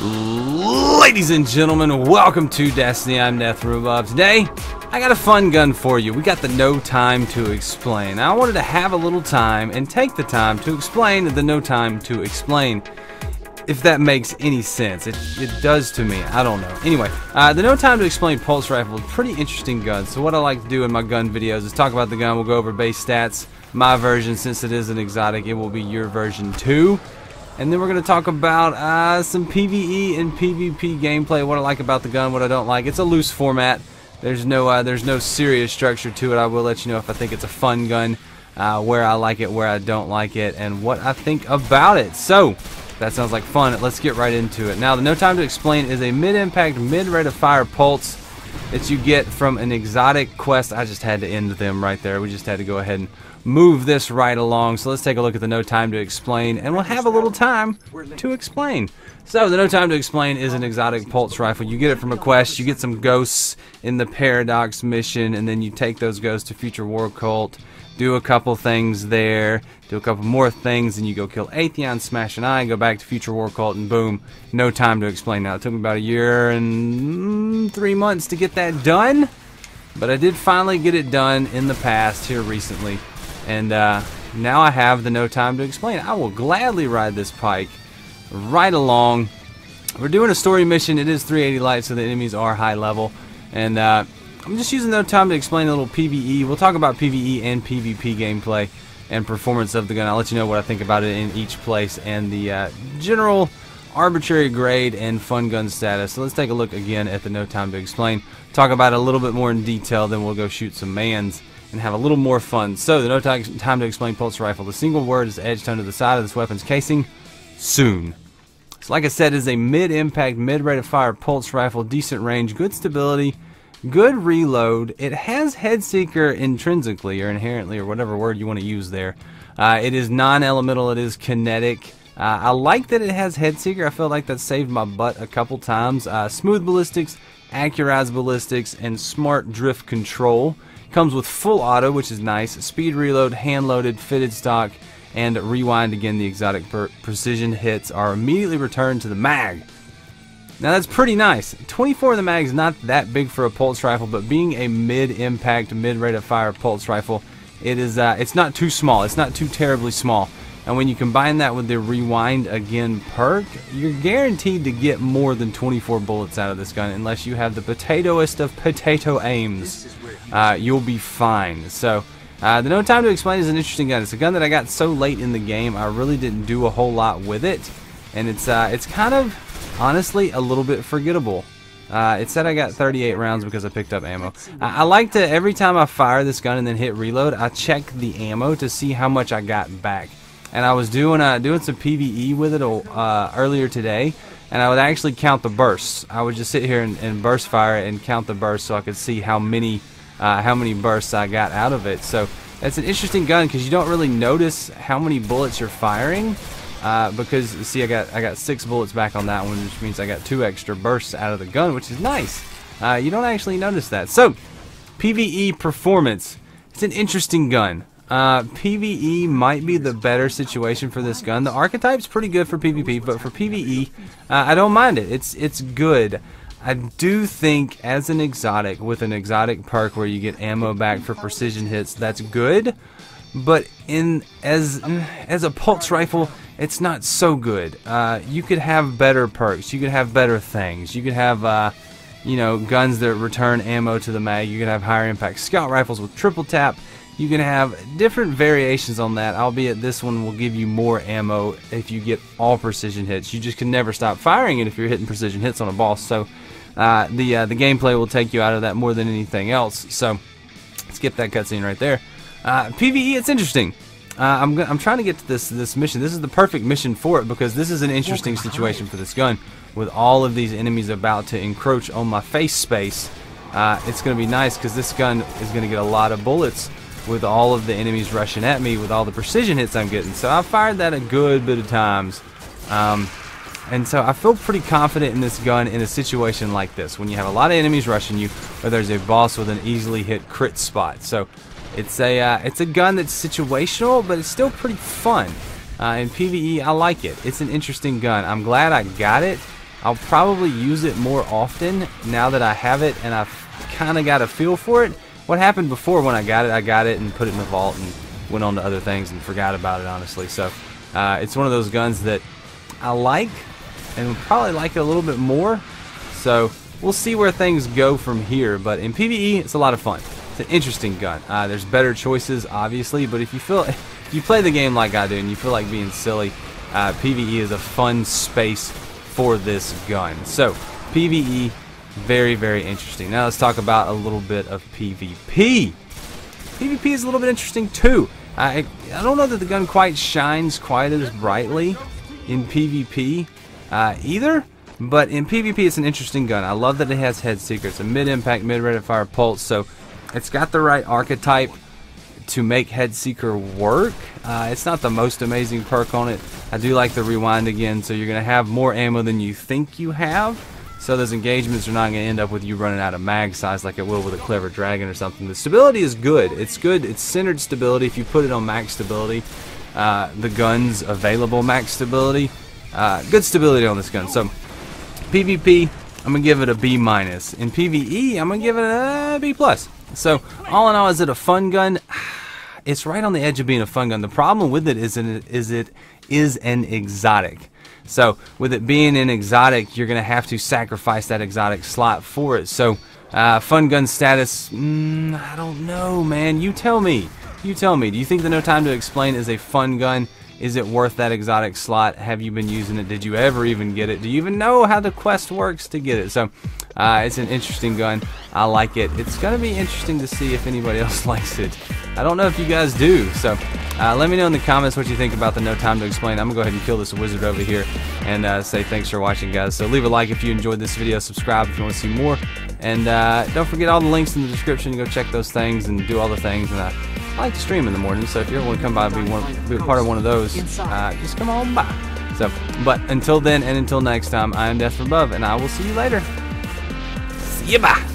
Ladies and gentlemen, welcome to Destiny. I'm Nethrubub. Today, I got a fun gun for you. We got the no time to explain. Now, I wanted to have a little time and take the time to explain the no time to explain. If that makes any sense. It does to me. I don't know. Anyway, the no time to explain pulse rifle is a pretty interesting gun. So what I like to do in my gun videos is talk about the gun. We'll go over base stats. My version, since it is an exotic, it will be your version too. And then we're going to talk about some PvE and PvP gameplay, what I like about the gun, what I don't like. It's a loose format. There's no serious structure to it. I will let you know if I think it's a fun gun, where I like it, where I don't like it, and what I think about it. So, that sounds like fun. Let's get right into it. Now, the no time to explain is a mid-impact, mid-rate of fire pulse that you get from an exotic quest. I just had to end them right there. We just had to go ahead and move this right along. So let's take a look at the no time to explain, and we'll have a little time to explain. So the no time to explain is an exotic pulse rifle. You get it from a quest. You get some ghosts in the Paradox mission, and then you take those ghosts to Future War Cult, do a couple things there, do a couple more things, and you go kill Atheon, smash an eye, go back to Future War Cult, and boom, no time to explain. Now, it took me about a year and 3 months to get that done, but I did finally get it done in the past here recently. And now I have the no time to explain. I will gladly ride this pike right along. We're doing a story mission. It is 380 light, so the enemies are high level. And I'm just using no time to explain a little PvE. We'll talk about PvE and PvP gameplay and performance of the gun. I'll let you know what I think about it in each place and the general arbitrary grade and fun gun status. So let's take a look again at the no time to explain. Talk about it a little bit more in detail, then we'll go shoot some mans and have a little more fun. So, the no time to explain pulse rifle. The single word is edged onto the side of this weapon's casing. Soon. So, like I said, it is a mid-impact, mid-rate of fire pulse rifle. Decent range, good stability, good reload. It has head seeker intrinsically or inherently or whatever word you want to use there. It is non-elemental. It is kinetic. I like that it has head seeker. I feel like that saved my butt a couple times. Smooth ballistics, accurized ballistics, and smart drift control. Comes with full auto, which is nice. Speed reload, hand loaded, fitted stock, and rewind again. The exotic precision hits are immediately returned to the mag. Now that's pretty nice. 24 in the mag is not that big for a pulse rifle, but being a mid-impact, mid-rate of fire pulse rifle, it is it's not too small. It's not too terribly small. And when you combine that with the rewind again perk, you're guaranteed to get more than 24 bullets out of this gun, unless you have the potatoest of potato aims. You'll be fine. So, the no time to explain is an interesting gun. It's a gun that I got so late in the game, I really didn't do a whole lot with it, and it's kind of, honestly, a little bit forgettable. It said I got 38 rounds because I picked up ammo. I like to, every time I fire this gun and then hit reload, I check the ammo to see how much I got back. And I was doing some PvE with it earlier today, and I would actually count the bursts. I would just sit here and burst fire it and count the bursts so I could see how many bursts I got out of it. So that's an interesting gun because you don't really notice how many bullets you're firing, because see, I got 6 bullets back on that one, which means I got 2 extra bursts out of the gun, which is nice. You don't actually notice that. So PvE performance, it's an interesting gun. PvE might be the better situation for this gun. The archetype's pretty good for PvP, but for PvE, I don't mind it. It's good. I do think as an exotic, with an exotic perk where you get ammo back for precision hits, that's good. But as a pulse rifle, it's not so good. You could have better perks. You could have better things. You could have guns that return ammo to the mag. You could have higher impact scout rifles with triple tap. You can have different variations on that, albeit this one will give you more ammo if you get all precision hits. You just can never stop firing it if you're hitting precision hits on a boss. So the gameplay will take you out of that more than anything else. So skip that cutscene right there. PvE, it's interesting. I'm trying to get to this mission. This is the perfect mission for it because this is an interesting situation for this gun. With all of these enemies about to encroach on my face space, it's going to be nice because this gun is going to get a lot of bullets with all of the enemies rushing at me with all the precision hits I'm getting. So I fired that a good bit of times. And so I feel pretty confident in this gun in a situation like this, when you have a lot of enemies rushing you, or there's a boss with an easily hit crit spot. So it's a gun that's situational, but it's still pretty fun. In PvE, I like it. It's an interesting gun. I'm glad I got it. I'll probably use it more often now that I have it and I've kind of got a feel for it. What happened before when I got it and put it in the vault and went on to other things and forgot about it, honestly. So it's one of those guns that I like and would probably like it a little bit more. So we'll see where things go from here. But in PvE, it's a lot of fun. It's an interesting gun. There's better choices, obviously, but if you play the game like I do and you feel like being silly, PvE is a fun space for this gun. So PvE, very, very interesting. Now let's talk about a little bit of PvP. PvP is a little bit interesting too. I don't know that the gun quite shines quite as brightly in PvP either, but in PvP it's an interesting gun. I love that it has head seeker. It's a mid-impact, mid-rate of fire pulse, so it's got the right archetype to make head seeker work. It's not the most amazing perk on it. I do like the rewind again, so you're going to have more ammo than you think you have. So those engagements are not going to end up with you running out of mag size like it will with a clever dragon or something. The stability is good. It's good. It's centered stability. If you put it on max stability, the gun's available max stability. Good stability on this gun. So PvP, I'm going to give it a B-. In PvE, I'm going to give it a B+. So all in all, is it a fun gun? It's right on the edge of being a fun gun. The problem with it is it is an exotic. So with it being an exotic, you're going to have to sacrifice that exotic slot for it. So fun gun status, I don't know, man. You tell me. You tell me. Do you think the No Time to Explain is a fun gun? Is it worth that exotic slot? Have you been using it? Did you ever even get it? Do you even know how the quest works to get it? So it's an interesting gun. I like it. It's going to be interesting to see if anybody else likes it. I don't know if you guys do. So let me know in the comments what you think about the No Time to Explain. I'm going to go ahead and kill this wizard over here and say thanks for watching, guys. So leave a like if you enjoyed this video. Subscribe if you want to see more. And don't forget all the links in the description. Go check those things and do all the things. And I like to stream in the morning, so if you ever want to come by and be a part of one of those, just come on by. So, but until then and until next time, I am Death from Above, and I will see you later. See you, bye.